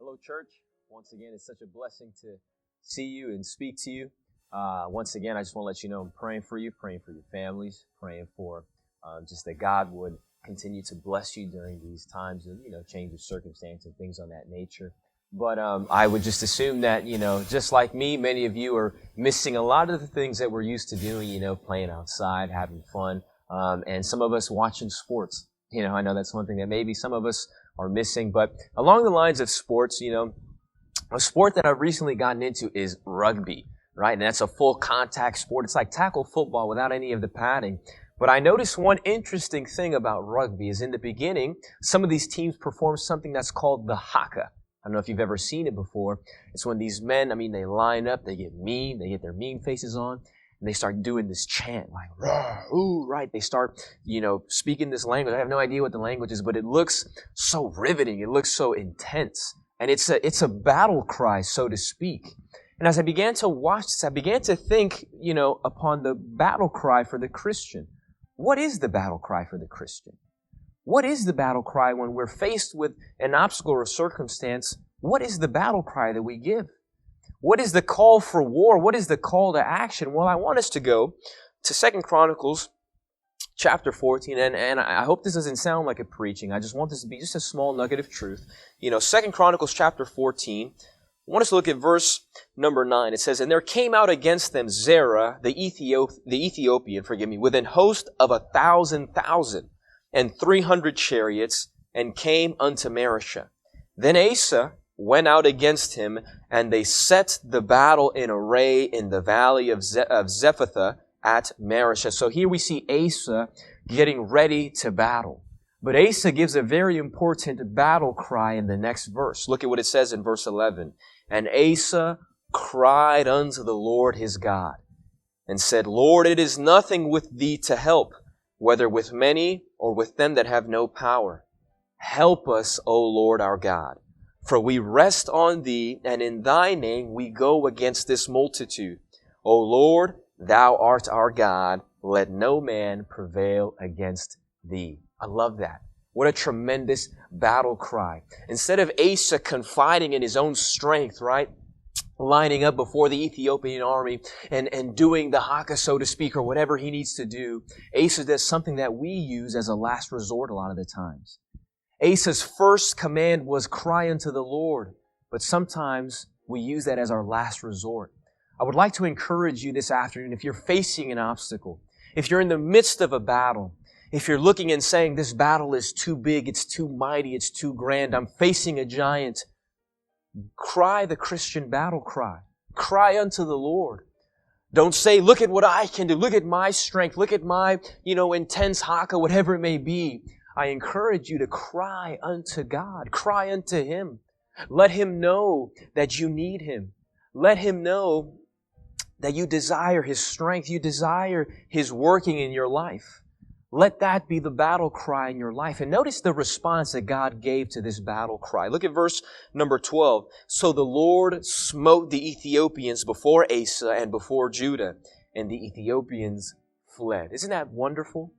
Hello, church. Once again, it's such a blessing to see you and speak to you. Once again, I just want to let you know I'm praying for you, praying for your families, praying for just that God would continue to bless you during these times of, change of circumstance and things on that nature. But I would just assume that, just like me, many of you are missing a lot of the things that we're used to doing, playing outside, having fun, and some of us watching sports. I know that's one thing that maybe some of us are missing. But along the lines of sports, a sport that I've recently gotten into is rugby, right? And that's a full contact sport. It's like tackle football without any of the padding. But I noticed one interesting thing about rugby is in the beginning, some of these teams perform something that's called the haka. I don't know if you've ever seen it before. It's when these men, they line up, they get mean, they get their mean faces on, and they start doing this chant, like, rah, ooh, right? They start, speaking this language. I have no idea what the language is, but it looks so riveting. It looks so intense. And it's a battle cry, so to speak. And as I began to watch this, I began to think, upon the battle cry for the Christian. What is the battle cry for the Christian? What is the battle cry when we're faced with an obstacle or circumstance? What is the battle cry that we give? What is the call for war? What is the call to action? Well, I want us to go to 2 Chronicles chapter 14, and I hope this doesn't sound like a preaching. I just want this to be just a small nugget of truth. 2 Chronicles chapter 14, I want us to look at verse number 9. It says, "And there came out against them Zerah, the Ethiopian, with an host of 1,000,000 and 300 chariots, and came unto Marishah. Then Asa went out against him, and they set the battle in array in the valley of Zephathah at Marishah." So here we see Asa getting ready to battle. But Asa gives a very important battle cry in the next verse. Look at what it says in verse 11. "And Asa cried unto the Lord his God, and said, Lord, it is nothing with thee to help, whether with many or with them that have no power. Help us, O Lord our God. For we rest on thee, and in thy name we go against this multitude. O Lord, thou art our God. Let no man prevail against thee." I love that. What a tremendous battle cry. Instead of Asa confiding in his own strength, right? Lining up before the Ethiopian army and doing the haka, so to speak, or whatever he needs to do, Asa does something that we use as a last resort a lot of the times. Asa's first command was cry unto the Lord, but sometimes we use that as our last resort. I would like to encourage you this afternoon, if you're facing an obstacle, if you're in the midst of a battle, if you're looking and saying, this battle is too big, it's too mighty, it's too grand, I'm facing a giant, cry the Christian battle cry. Cry unto the Lord. Don't say, look at what I can do, look at my strength, look at my, intense haka, whatever it may be. I encourage you to cry unto God. Cry unto Him. Let Him know that you need Him. Let Him know that you desire His strength. You desire His working in your life. Let that be the battle cry in your life. And notice the response that God gave to this battle cry. Look at verse number 12. "So the Lord smote the Ethiopians before Asa and before Judah, and the Ethiopians fled." Isn't that wonderful?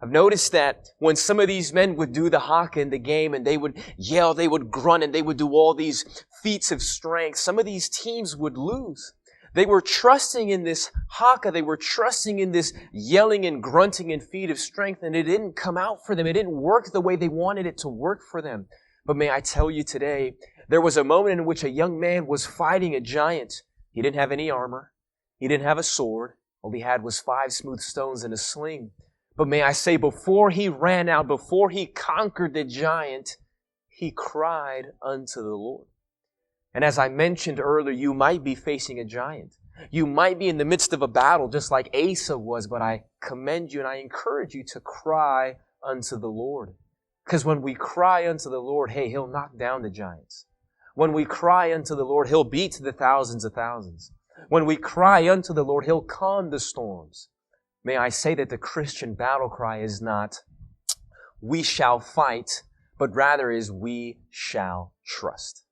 I've noticed that when some of these men would do the haka in the game and they would yell, they would grunt, and they would do all these feats of strength, some of these teams would lose. They were trusting in this haka, they were trusting in this yelling and grunting and feat of strength, and it didn't come out for them. It didn't work the way they wanted it to work for them. But may I tell you today, there was a moment in which a young man was fighting a giant. He didn't have any armor. He didn't have a sword. All he had was 5 smooth stones and a sling. But may I say, before he ran out, before he conquered the giant, he cried unto the Lord. And as I mentioned earlier, you might be facing a giant. You might be in the midst of a battle just like Asa was, but I commend you and I encourage you to cry unto the Lord. Because when we cry unto the Lord, hey, He'll knock down the giants. When we cry unto the Lord, He'll beat the thousands of thousands. When we cry unto the Lord, He'll calm the storms. May I say that the Christian battle cry is not, we shall fight, but rather is we shall trust.